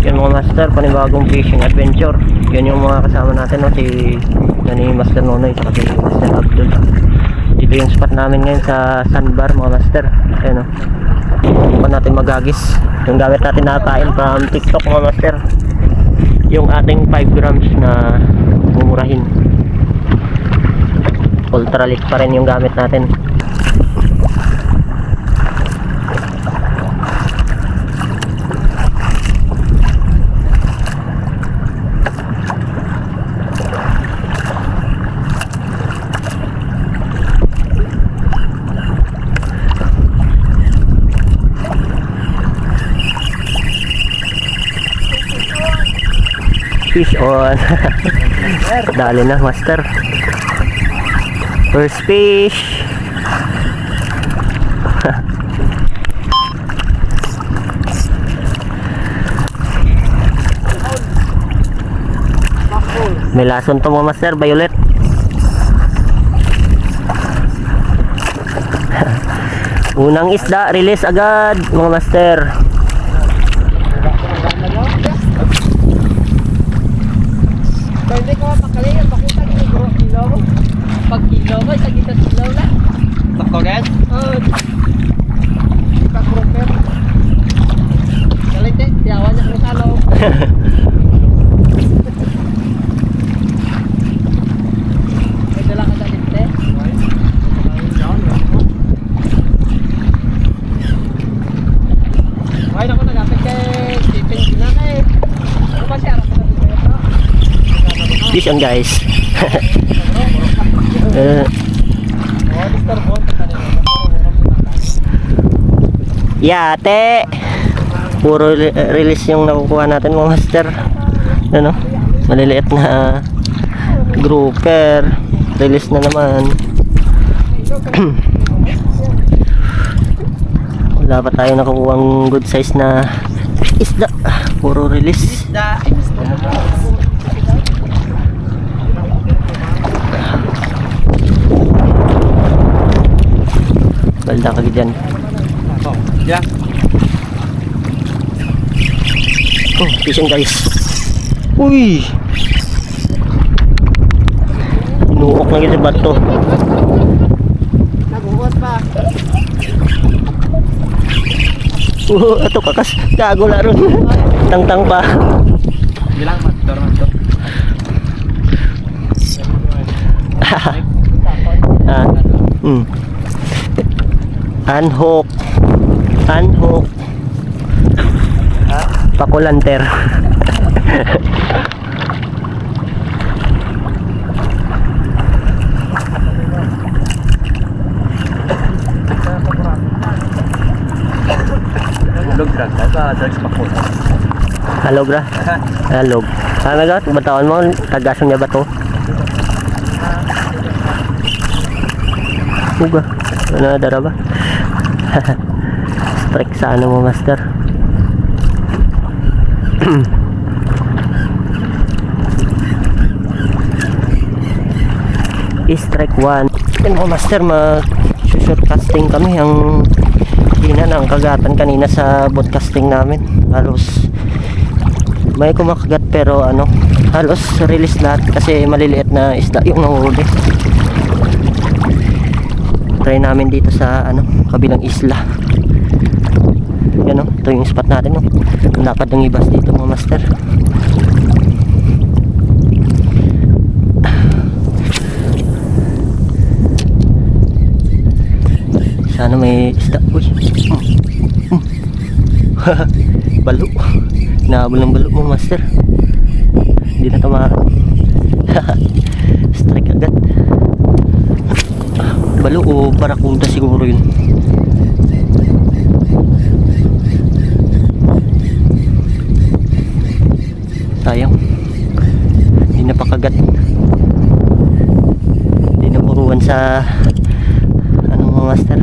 Yan mga master, panibagong fishing adventure. Yan yung mga kasama natin, no? Si Master Nonoy at si Master Abdul. Dito yung spot namin ngayon sa sandbar mga master. Ayan, no? Pa natin magagis yung gamit natin na kain from TikTok mga master. Yung ating 5 grams na mumurahin. Ultralit pa rin yung gamit natin. Fish on. Dali na master. First fish. May lason to mga master, violet. Unang isda, release agad mga master. Hindi ko mapakalihan, pakita ko yung kilo mo. Pag kilo mo, isa kita silaw na. Sakto guys? Oo. Pag-grouper. Galit eh, tiyawan niya kung salo. May dala ka na dito eh. Ay, naku, nagapit kay Stephen Ginaka eh. Ano ba siya? Fish on guys. Yate. Puro release yung nakukuha natin mga master. Ano? Maliliit na grouper. Release na naman. Wala pa tayo nakukuhang good size na isda. Puro release. Balda ka dyan. Oh, yeah. Oh, fishing guys. Uy! Inuok na yung bato. Nabuhot pa. Ito kakas. Gago la ron. Tang-tang pa. Bilang mas, dorong ito. Unhook. Unhook. Pakulanter. Log drag ka, drugs pakul. Halog ra. Halog. Ano ga? Batawan mo, tagasan niya ba to? Uga. Ano dara ba? Strike sa ano mo master. Strike 1. Yan mo master, mag-short casting kami. Ang hina ng kagatan kanina sa boat casting namin. Halos may kumakagat pero ano, halos release lahat kasi maliliit na isda yung nahuli. Try namin dito sa ano, kabilang isla. Yan o, ito yung spot natin o. Lakad ng ibas dito mga master. Sana may isda. Uy. Balo. Nahabol ng balo mo master. Hindi na tumakan. Strike agad. Balo o barakuda siguro yun. Sayang. Hindi na pakagat. Hindi na buruan sa ano mga master.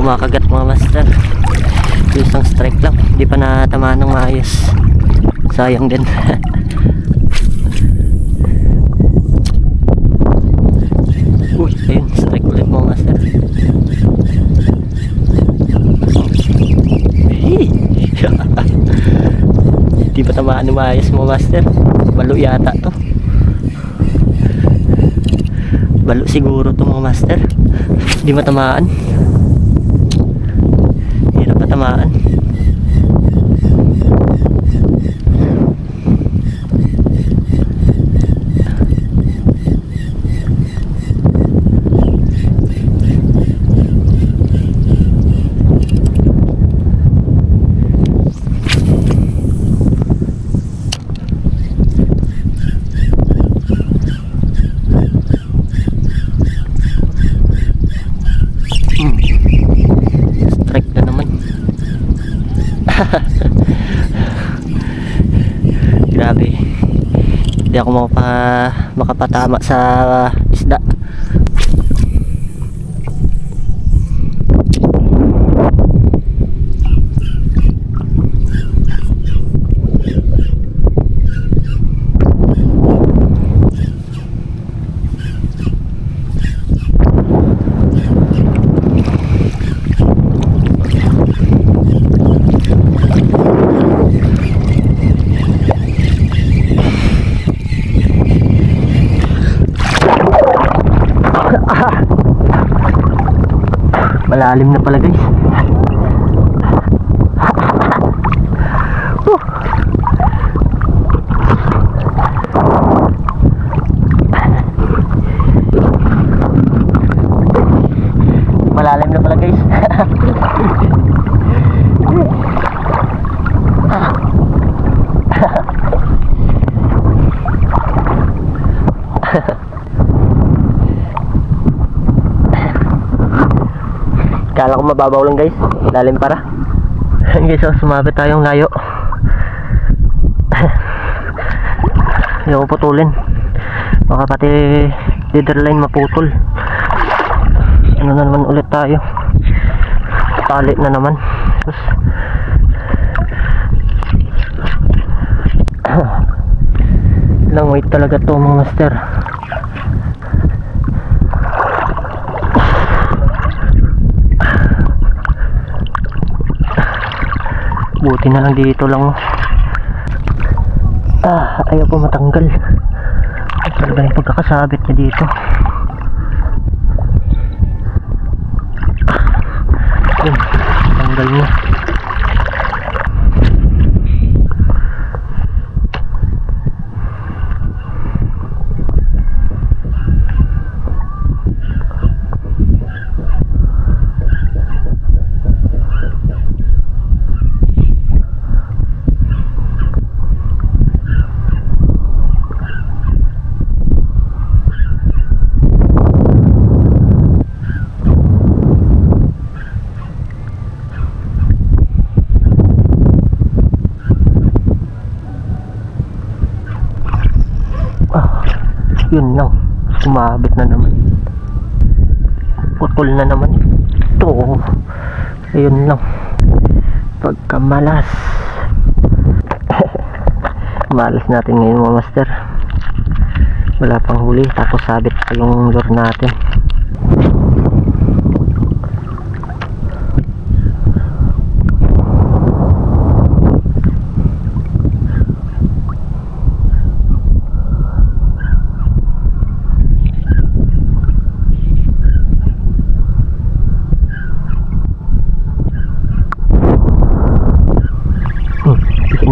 kumakagat mga master. Yung isang strike lang, hindi pa natamaan ng maayos. Sayang din. Uy, ayun, strike ulit mga master. Hindi pa tamaan ng maayos mga master. Balo yata to. Balo siguro to mga master. Hindi matamaan. Hirap matamaan. Strike na naman. Grabe, hindi ako makapatama sa isda. Malalim na pala guys. Malalim na pala guys. Kala ko mababaw lang guys, lalim para. Guys, so sumabit tayong layo. Ayaw ko putulin, baka pati leader line maputol. Ano na naman ulit tayo, tali na naman. Sus. Lang wait talaga to mga master. Buti na lang dito lang. Ayaw po matanggal. Talaga yung pagkakasabit niya dito. Tanggal niya. Yun lang, sumabit na naman, putol na naman ito. Ayun lang, pagkamalas. Malas natin ngayon mga master, wala pang huli tapos sabit pa yung lure natin.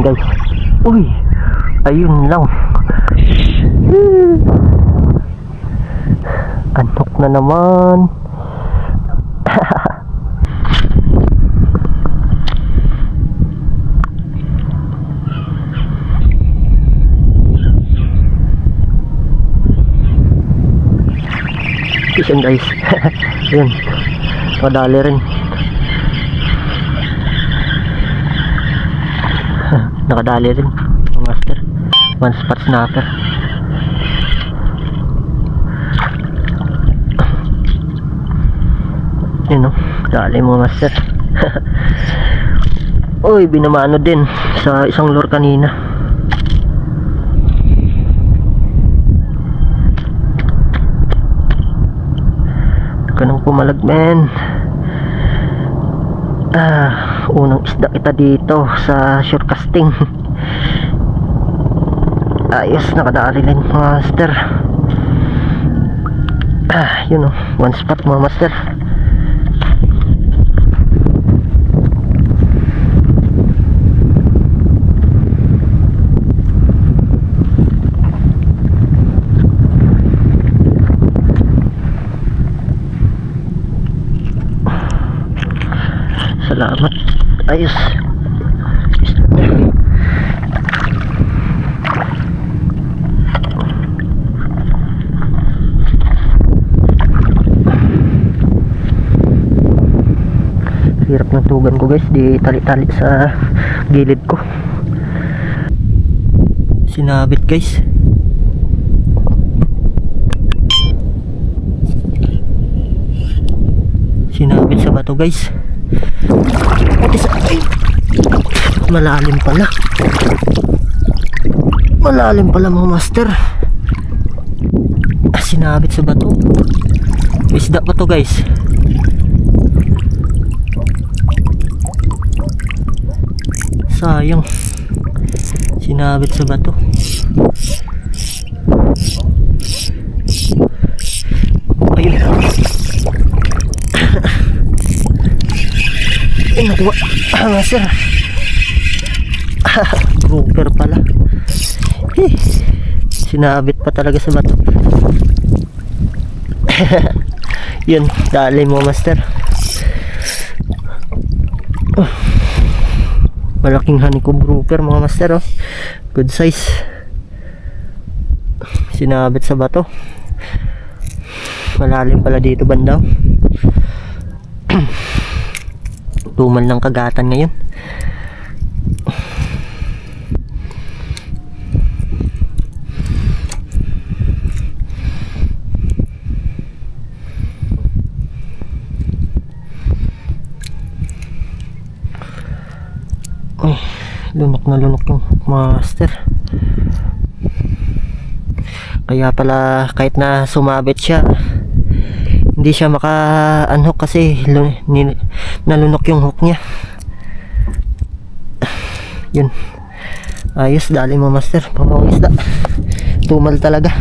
Guys, uy, ayun lang. Antok na naman. Yan guys. Yun, madali rin. Nakadali rin ang master, one spot snapper. Yun, no? Dali mo master. Uy, binamano din sa isang lure kanina. Kanang pumalag men. Unang isda kita dito sa shore casting. Ayos, nakadali lang master. Yun oh, one spot mga master. Salamat. Ayos. Hirap ng tugan ko guys, di tali-tali sa gilid ko. Sinabit guys. Sinabit sa bato guys. Puti sa... Ay. Malalim pala. Malalim pala mga master. Sinabit sa bato. Isda pa to guys. Sayang. Sinabit sa bato. Ayun. Ay, nakuha. Master. Grouper pala. Sinabit pa talaga sa bato. Yun, dali mo master. Malaking honeycomb grouper mga master oh. Good size. Sinabit sa bato. Malalim pala dito bandaw. Tumal ng kagatan ngayon. Uy, lunok na lunok yung master. Kaya pala kahit na sumabit siya, hindi siya maka-unhook kasi nalunok yung hook niya. Yun. Ayos, dali mo master. Pamawang isda. Tumal talaga.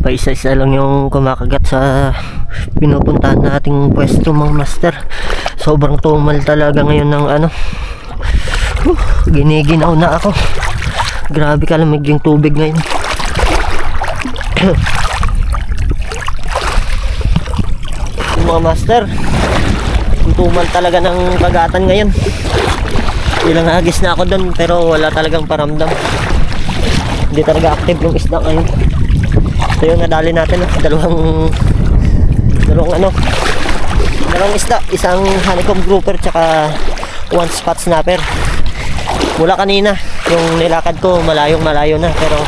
Paisa-isa lang yung kumakagat sa pinupuntahan nating pwesto mga master. Sobrang tumal talaga ngayon ng ano. Giniginaw na ako. Grabe kalamig yung tubig ngayon. Mga master, tumal talaga ng kagatan ngayon. Ilang agis na ako doon pero wala talagang paramdam. Hindi talaga active yung isda ngayon. So yung nadali natin, dalawang isda, isang honeycomb grouper tsaka one spot snapper. Mula kanina yung nilakad ko malayo na pero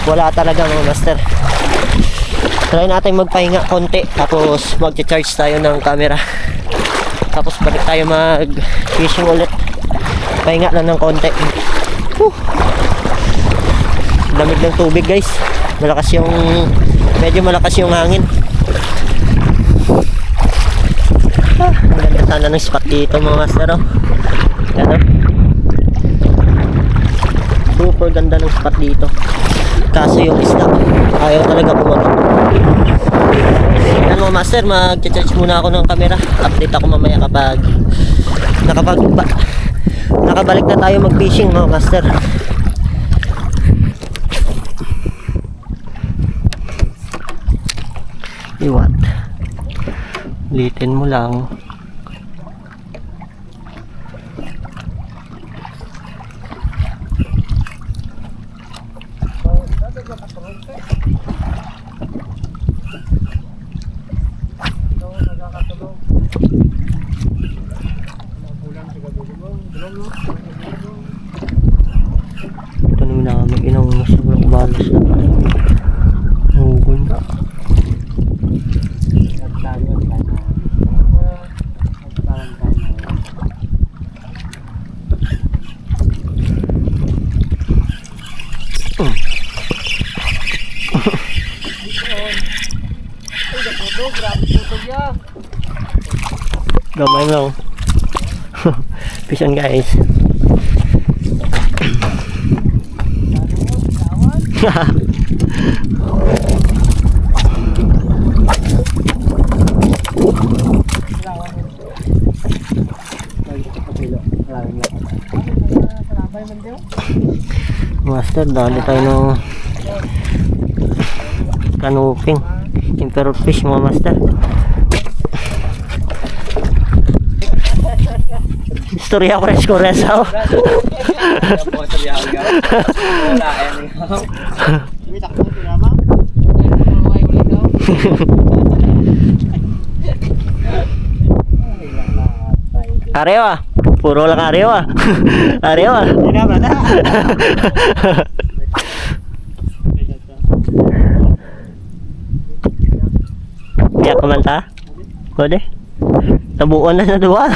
wala talaga mga master. Try natin magpahinga konti tapos mag-charge tayo ng camera, tapos balik tayo mag fishing ulit. Pahinga lang ng konti. Lamig ng tubig guys. Medyo malakas yung hangin. Ang ganda sana ng spot dito mga master oh. Yan oh. Super ganda ng spot dito. Kaso yung isda ayaw talaga pumatok. Yan mga master, mag-charge muna ako ng camera. Update ako mamaya kapag nakabalik na tayo mag-fishing mga master. Iwat. Litin mo lang. Ito, nagkakatulog. Mabulang sa gabi mo. Dulong, no? Ito naman namin inang nasa walang balas na. Hugol na. Gamay lang. Fish on guys. Master, dali tayo ng canoping. Emperor fish mga master. Istorya ko rin ko rin sa Arewa, puro lang arewa. Arewa. Kaya kumanta? Pwede? Tabuan na sa dua.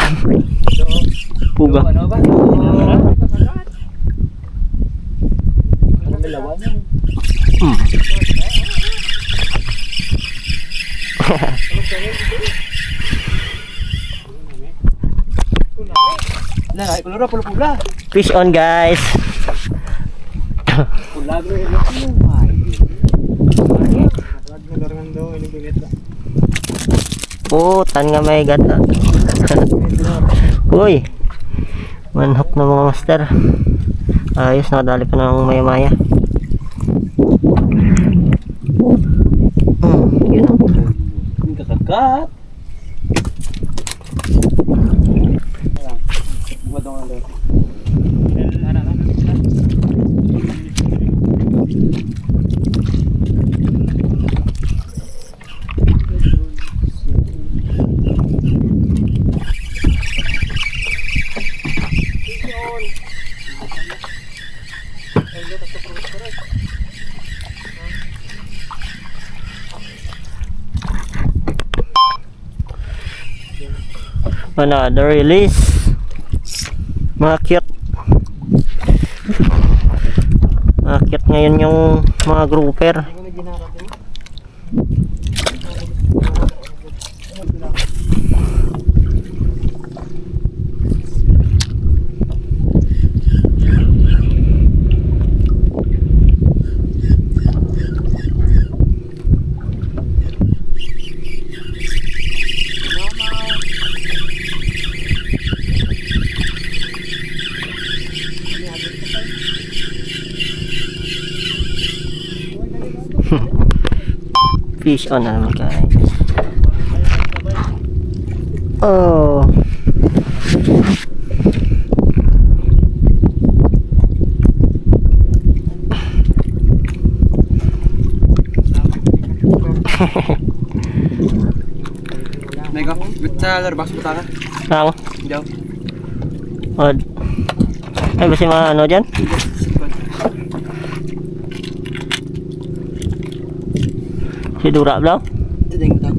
Puga. Ano ba? Fish on guys. Putan nga may gata. Uy. Manhok na mga master. Ayos, nakadali pa ng maya-maya. Yun o. Kakakat. Another release. Mga cute. Mga cute ngayon yung mga grouper. Fish on na naman guys. Oh. Mega, sa larbas mo taka? Ang? Diyaw. Od. Ay, basi mga ano dyan? Si Dura Blau? Tideng mo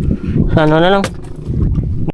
Sa ano na lang?